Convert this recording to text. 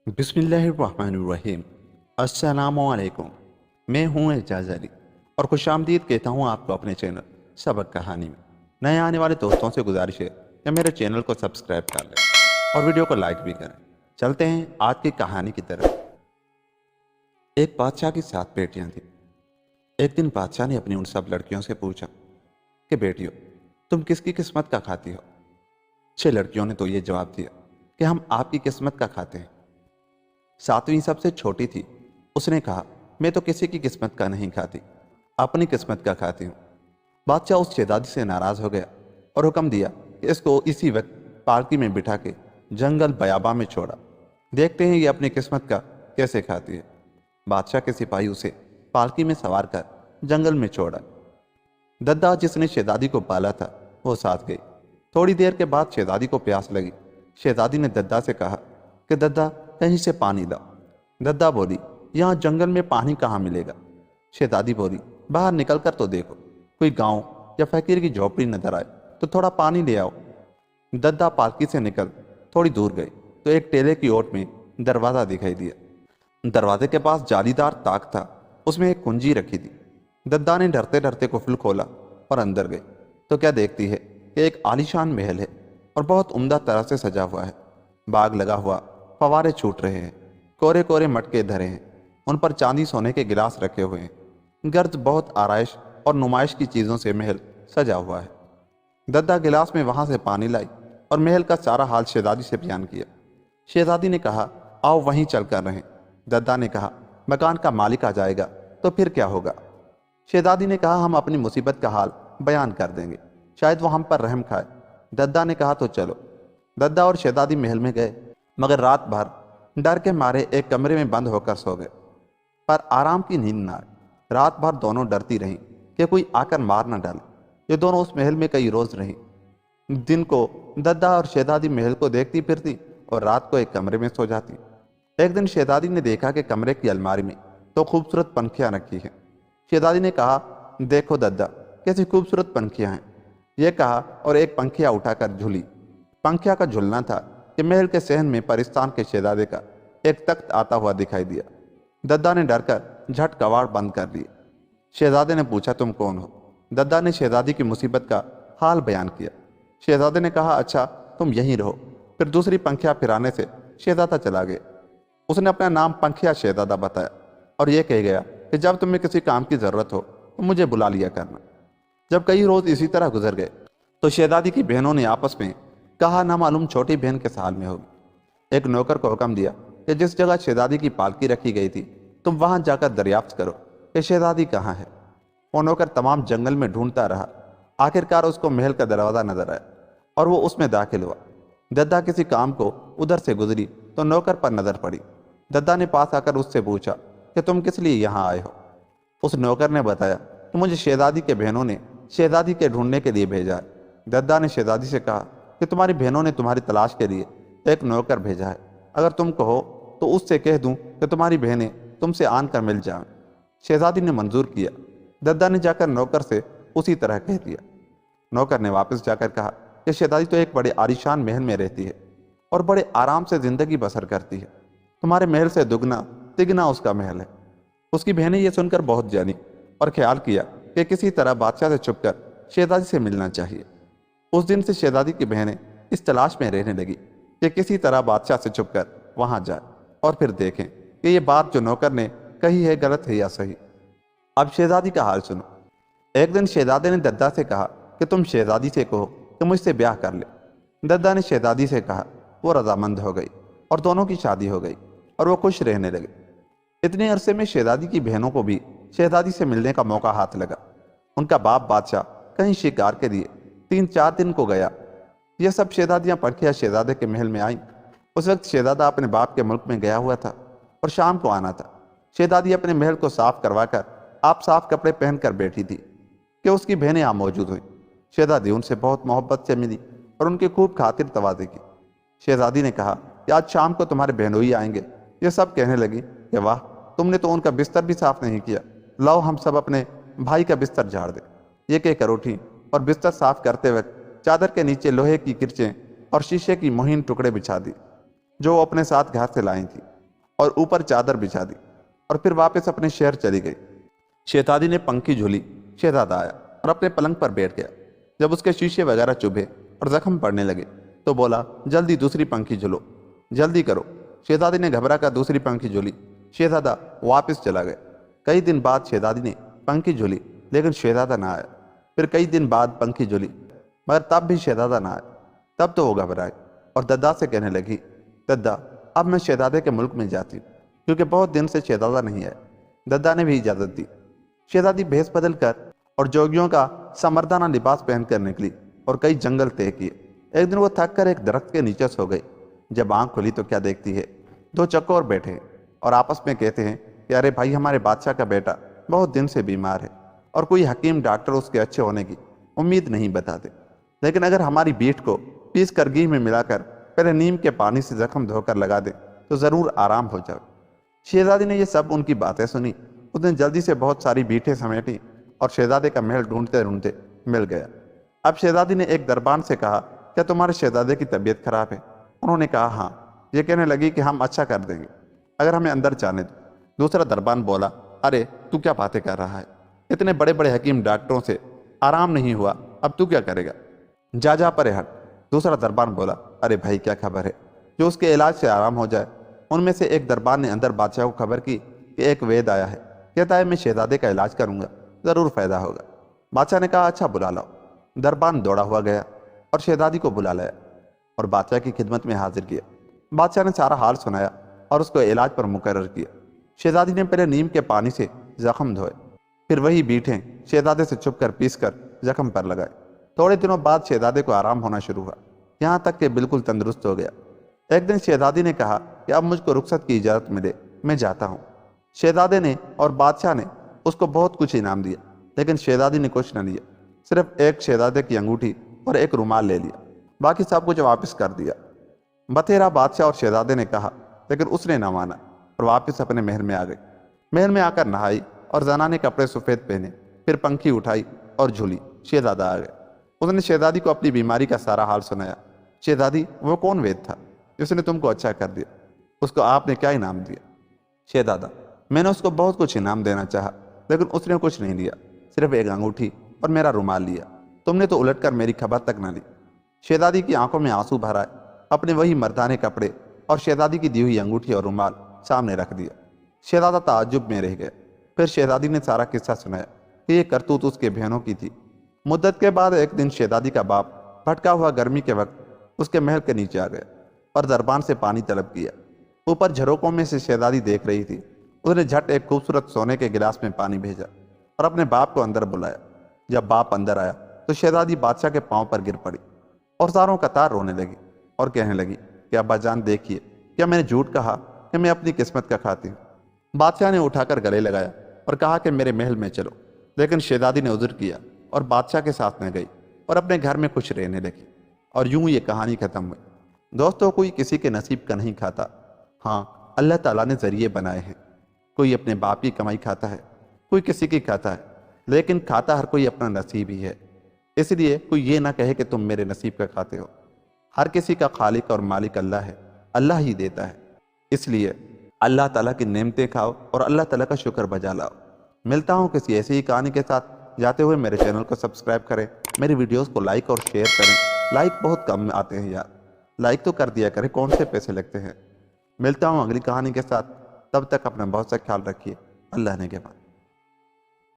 बिस्मिल्लाहिर्रहमानिर्रहीम। अस्सलामुअलैकुम। मैं हूँ एजाज अली और खुशामदीद कहता हूँ आपको अपने चैनल सबक कहानी में। नए आने वाले दोस्तों से गुजारिश है कि मेरे चैनल को सब्सक्राइब कर लें और वीडियो को लाइक भी करें। चलते हैं आज की कहानी की तरफ। एक बादशाह की 7 बेटियां थीं। एक दिन बादशाह ने अपनी उन सब लड़कियों से पूछा कि बेटियों, तुम किसकी किस्मत का खाती हो? 6 लड़कियों ने तो ये जवाब दिया कि हम आपकी किस्मत का खाते हैं। 7वीं सबसे छोटी थी, उसने कहा, मैं तो किसी की किस्मत का नहीं खाती, अपनी किस्मत का खाती हूँ। बादशाह उस शहजादी से नाराज हो गया और हुक्म दिया कि इसको इसी वक्त पालकी में बिठा के जंगल बयाबा में छोड़ा, देखते हैं ये अपनी किस्मत का कैसे खाती है। बादशाह के सिपाही उसे पालकी में सवार कर जंगल में छोड़ा। दद्दा जिसने शहजादी को पाला था वो साथ गई। थोड़ी देर के बाद शहजादी को प्यास लगी। शहजादी ने दद्दा से कहा कि दद्दा, कहीं से पानी लाओ। दद्दा बोली, यहाँ जंगल में पानी कहाँ मिलेगा? शहजादी बोली, बाहर निकल कर तो देखो, कोई गांव या फकीर की झोपड़ी नजर आए तो थोड़ा पानी ले आओ। दद्दा पालकी से निकल थोड़ी दूर गई तो एक टेले की ओट में दरवाज़ा दिखाई दिया। दरवाजे के पास जालीदार ताक था, उसमें एक कुंजी रखी थी। दद्दा ने डरते डरते कुफल खोला और अंदर गई तो क्या देखती है कि एक आलीशान महल है और बहुत उम्दा तरह से सजा हुआ है। बाग लगा हुआ, फवारे छूट रहे हैं, कोरे कोरे मटके धरे हैं, उन पर चांदी सोने के गिलास रखे हुए हैं। गर्द बहुत आराइश और नुमाइश की चीज़ों से महल सजा हुआ है। दद्दा गिलास में वहां से पानी लाई और महल का सारा हाल शहजादी से बयान किया। शहजादी ने कहा, आओ वहीं चल कर रहें। दद्दा ने कहा, मकान का मालिक आ जाएगा तो फिर क्या होगा? शहजादी ने कहा, हम अपनी मुसीबत का हाल बयान कर देंगे, शायद वो हम पर रहम खाए। दद्दा ने कहा, तो चलो। दद्दा और शहजादी महल में गए, मगर रात भर डर के मारे एक कमरे में बंद होकर सो गए, पर आराम की नींद न आए। रात भर दोनों डरती रहीं कि कोई आकर मार न डाले। ये दोनों उस महल में कई रोज रहीं। दिन को दद्दा और शहजादी महल को देखती फिरती और रात को एक कमरे में सो जाती। एक दिन शहजादी ने देखा कि कमरे की अलमारी में तो खूबसूरत पंखियां रखी हैं। शहजादी ने कहा, देखो दद्दा, कैसी खूबसूरत पंखियां हैं। यह कहा और एक पंखिया उठाकर झूली। पंखिया का झुलना था कि महल के सहन में परिस्तान के शहजादे का एक तख्त आता हुआ दिखाई दिया। दद्दा ने डरकर झट कवाड़ बंद कर दिए। शहजादे ने पूछा, तुम कौन हो? दद्दा ने शहजादी की मुसीबत का हाल बयान किया। शहजादे ने कहा, अच्छा तुम यहीं रहो। फिर दूसरी पंखिया फिराने से शहजादा चला गया। उसने अपना नाम पंखिया शहजादा बताया और यह कह गया कि जब तुम्हें किसी काम की जरूरत हो तो मुझे बुला लिया करना। जब कई रोज इसी तरह गुजर गए तो शहजादी की बहनों ने आपस में कहा, ना मालूम छोटी बहन किस हाल में होगी। एक नौकर को हुक्म दिया कि जिस जगह शहजादी की पालकी रखी गई थी तुम वहां जाकर दरियाफ्त करो कि शहजादी कहाँ है। वो नौकर तमाम जंगल में ढूंढता रहा। आखिरकार उसको महल का दरवाजा नजर आया और वो उसमें दाखिल हुआ। दद्दा किसी काम को उधर से गुजरी तो नौकर पर नजर पड़ी। दद्दा ने पास आकर उससे पूछा कि तुम किस लिए यहाँ आए हो? उस नौकर ने बताया कि मुझे शहजादी के बहनों ने शहजादी के ढूंढने के लिए भेजा है। दद्दा ने शहजादी से कहा कि तुम्हारी बहनों ने तुम्हारी तलाश के लिए एक नौकर भेजा है, अगर तुम कहो तो उससे कह दूं कि तुम्हारी बहनें तुमसे आन कर मिल जाएं। शहजादी ने मंजूर किया। दद्दा ने जाकर नौकर से उसी तरह कह दिया। नौकर ने वापस जाकर कहा कि शहजादी तो एक बड़े आलीशान महल में रहती है और बड़े आराम से जिंदगी बसर करती है। तुम्हारे महल से दुगना तिगना उसका महल है। उसकी बहनें ये सुनकर बहुत जानी और ख्याल किया कि किसी तरह बादशाह से छुपकर शहजादी से मिलना चाहिए। उस दिन से शहजादी की बहनें इस तलाश में रहने लगी कि किसी तरह बादशाह से छुपकर वहां जाए और फिर देखें कि ये बात जो नौकर ने कही है गलत है या सही। अब शहजादी का हाल सुनो। एक दिन शहजादे ने दद्दा से कहा कि तुम शहजादी से कहो कि मुझसे ब्याह कर ले। दद्दा ने शहजादी से कहा। वो रजामंद हो गई और दोनों की शादी हो गई और वो खुश रहने लगे। इतने अरसे में शहजादी की बहनों को भी शहजादी से मिलने का मौका हाथ लगा। उनका बाप बादशाह कहीं शिकार के लिए 3-4 दिन को गया। यह सब शहजादियां पंखिया शहजादे के महल में आईं। उस वक्त शहजादा अपने बाप के मुल्क में गया हुआ था और शाम को आना था। शहजादी अपने महल को साफ करवाकर आप साफ कपड़े पहनकर बैठी थी कि उसकी बहनें यहाँ मौजूद हुई। शहजादी उनसे बहुत मोहब्बत से मिली और उनकी खूब खातिर तवाज़े की। शहजादी ने कहा कि आज शाम को तुम्हारे बहनोई आएंगे। ये सब कहने लगी कि वाह, तुमने तो उनका बिस्तर भी साफ नहीं किया, लाओ हम सब अपने भाई का बिस्तर झाड़ दे। ये कहकर उठी और बिस्तर साफ करते वक्त चादर के नीचे लोहे की किरचें और शीशे की मुहीन टुकड़े बिछा दी जो वो अपने साथ घर से लाई थी। اور اوپر چادر بچھا دی اور پھر واپس اپنے شہر چلی گئی۔ شہزادی نے پنکھی جھولی، شہزادہ آیا اور اپنے پلنگ پر بیٹھ گیا۔ جب اس کے شیشے وغیرہ چبھے اور زخم پڑنے لگے تو بولا، جلدی دوسری پنکھی جھولو، جلدی کرو۔ شہزادی نے گھبرا کر دوسری پنکھی جھولی۔ شہزادہ واپس چلا گیا۔ کئی دن بعد شہزادی نے پنکھی جھولی لیکن شہزادہ نہ آیا۔ پھر کئی دن بعد پنکھی جھولی مگر تب بھی شہزادہ نہ آیا۔ تب تو وہ گھبرائی اور ددا سے کہنے لگی، ددا اب میں شہزادے کے ملک میں جاتی ہوں کیونکہ بہت دن سے شہزادہ نہیں آیا۔ ددا نے بھی اجازت دی۔ شہزادی بھیس بدل کر اور جوگیوں کا سمردانہ لباس پہن کر نکلی اور کئی جنگل طے کیے۔ ایک دن وہ تھک کر ایک درخت کے نیچے سو گئی۔ جب آنکھ کھلی تو کیا دیکھتی ہے، دو چکور بیٹھے ہیں اور آپس میں کہتے ہیں کہ ارے بھائی، ہمارے بادشاہ کا بیٹا بہت دن سے بیمار ہے اور کوئی حکیم ڈاکٹر اس کے اچھے ہونے کی امید نہیں بتاتے، لیکن اگر ہماری بیٹ کو پیس کر گھی میں ملا کر پہلے نیم کے پانی سے زخم دھو کر لگا دیں تو ضرور آرام ہو جائے۔ شہزادی نے یہ سب ان کی باتیں سنی۔ اس نے جلدی سے بہت ساری بیٹیں سمیٹی اور شہزادے کا محل ڈھونڈتے ڈھونڈتے مل گیا۔ اب شہزادی نے ایک دربان سے کہا، کیا تمہارے شہزادے کی طبیعت خراب ہے؟ انہوں نے کہا ہاں۔ یہ کہنے لگی کہ ہم اچھا کر دیں گے اگر ہمیں اندر جانے دو۔ دوسرا دربان بولا، ارے تو کیا باتیں کر رہا ہے؟ اتنے بڑے بڑے حکیم ڈاکٹروں سے آرام نہیں ہوا، اب تو کیا کرے گا؟ جا پرے ہٹ۔ دوسرا دربان بولا، ارے بھائی کیا خبر ہے جو اس کے علاج سے آرام ہو جائے؟ ان میں سے ایک دربان نے اندر بادشاہ کو خبر کی کہ ایک وید آیا ہے، کہتا ہے میں شہزادے کا علاج کروں گا، ضرور فائدہ ہوگا۔ بادشاہ نے کہا اچھا بلا لاؤ۔ دربان دوڑا ہوا گیا اور شہزادی کو بلا لایا اور بادشاہ کی خدمت میں حاضر کیا۔ بادشاہ نے سارا حال سنایا اور اس کو علاج پر مقرر کیا۔ شہزادی نے پہلے نیم کے پانی سے زخم دھوئے، پھر وہی بیٹھیں شہزادے سے چھپ کر پیس کر زخم پر لگائے۔ تھوڑے دنوں بعد شہزادے کو آرام ہونا شروع ہوا، یہاں تک کہ بالکل تندرست ہو گیا۔ ایک دن شہزادی نے کہا کہ اب مجھ کو رخصت کی اجازت ملے، میں جاتا ہوں۔ شہزادے نے اور بادشاہ نے اس کو بہت کچھ انعام دیا، لیکن شہزادی نے کچھ نہ لیا، صرف ایک شہزادے کی انگوٹھی اور ایک رومال لے لیا، باقی سب کچھ واپس کر دیا۔ بتیرا بادشاہ اور شہزادے نے کہا، لیکن اس نے نہ مانا اور واپس اپنے محل میں آ گئی۔ محل میں آ کر نہائی اور زنانے کپڑے سفید پہنے، پھر پنکھی اٹھائی اور جھولی۔ شہزادہ آ گیا۔ اس نے شہزادی کو اپنی بیماری کا سارا حال سنایا۔ شہزادی، وہ کون وید تھا جس نے تم کو اچھا کر دیا؟ اس کو آپ نے کیا انعام دیا؟ شہزادہ، میں نے اس کو بہت کچھ انعام دینا چاہا لیکن اس نے کچھ نہیں لیا، صرف ایک انگوٹھی اور میرا رومال لیا۔ تم نے تو الٹ کر میری خبر تک نہ لی۔ شہزادی کی آنکھوں میں آنسو بھر آئے۔ اپنے وہی مردانے کپڑے اور شہزادی کی دی ہوئی انگوٹھی اور رومال سامنے رکھ دیا۔ شہزادہ تعجب میں رہ گیا۔ پھر شہزادی نے سارا قصہ سنایا کہ یہ کرتوت اس کے بہنوں کی تھی۔ مدت کے بعد ایک دن شہزادی کا باپ بھٹکا ہوا گرمی کے وقت اس کے محل کے نیچے آ گیا اور دربان سے پانی طلب کیا۔ اوپر جھروکوں میں سے شہزادی دیکھ رہی تھی۔ اس نے جھٹ ایک خوبصورت سونے کے گلاس میں پانی بھیجا اور اپنے باپ کو اندر بلایا۔ جب باپ اندر آیا تو شہزادی بادشاہ کے پاؤں پر گر پڑی اور زاروں قطار رونے لگی اور کہنے لگی کہ ابا جان دیکھیے، کیا میں نے جھوٹ کہا کہ میں اپنی قسمت کا کھاتی ہوں؟ بادشاہ نے اٹھا کر گلے لگایا اور کہا کہ میرے محل میں چلو، لیکن شہزادی نے عذر کیا اور بادشاہ کے ساتھ نہ گئی اور اپنے گھر میں خوش رہنے لگی۔ اور یوں یہ کہانی ختم ہوئی۔ دوستو، کوئی کسی کے نصیب کا نہیں کھاتا، ہاں اللہ تعالیٰ نے ذریعے بنائے ہیں۔ کوئی اپنے باپ کی کمائی کھاتا ہے، کوئی کسی کی کھاتا ہے، لیکن کھاتا ہر کوئی اپنا نصیب ہی ہے۔ اس لیے کوئی یہ نہ کہے کہ تم میرے نصیب کا کھاتے ہو۔ ہر کسی کا خالق اور مالک اللہ ہے، اللہ ہی دیتا ہے۔ اس لیے اللہ تعالیٰ کی نعمتیں کھاؤ اور اللہ تعالیٰ کا شکر بجا لاؤ۔ ملتا ہوں کسی ایسی ہی کہانی کے ساتھ۔ جاتے ہوئے میرے چینل کو سبسکرائب کریں، میری ویڈیوز کو لائک اور شیئر کریں۔ لائک بہت کم آتے ہیں یار، لائک تو کر دیا کریں، کون سے پیسے لگتے ہیں۔ ملتا ہوں اگلی کہانی کے ساتھ، تب تک اپنا بہت سا خیال رکھیے۔ اللہ نے کے بعد۔